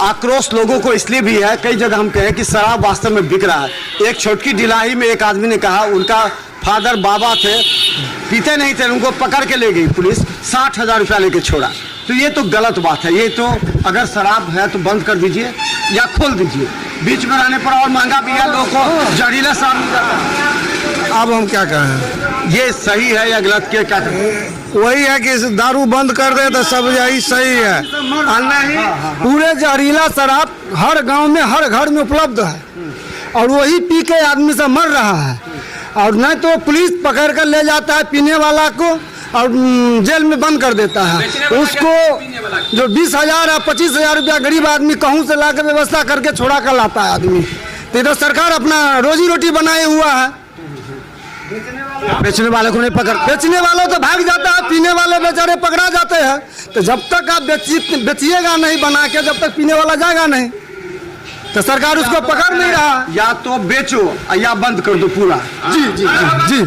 आक्रोश लोगों को इसलिए भी है, कई जगह हम कहें कि शराब वास्तव में बिक रहा है। एक छोटकी डिलाही में एक आदमी ने कहा उनका फादर बाबा थे, पीते नहीं थे, उनको पकड़ के ले गई पुलिस, 60,000 रुपया लेके छोड़ा। तो ये तो गलत बात है। ये तो अगर शराब है तो बंद कर दीजिए या खोल दीजिए, बीच में रहने पर और महंगा भी है, लोगों को जहरीला शराब मिल जाता है। अब हम क्या कहें, ये सही है या गलत, क्या कहें? वही है कि दारू बंद कर दे तो सब यही सही है। नहीं, पूरे जहरीला शराब हर गांव में हर घर में उपलब्ध है और वही पी के आदमी से मर रहा है। और नहीं तो पुलिस पकड़ कर ले जाता है पीने वाला को और जेल में बंद कर देता है उसको। जो 20,000 या 25,000 रुपया गरीब आदमी कहूँ से ला कर व्यवस्था करके छोड़ा कर लाता है आदमी। तो इधर सरकार अपना रोजी रोटी बनाए हुआ है, बेचने वाले को नहीं पकड़, बेचने वालों तो भाग जाता है, पीने वाले बेचारे पकड़ा जाते हैं। तो जब तक आप बेचिएगा नहीं बना के, जब तक पीने वाला जाएगा नहीं, तो सरकार उसको पकड़ नहीं रहा। या तो बेचो या बंद कर दो पूरा। जी जी जी जी।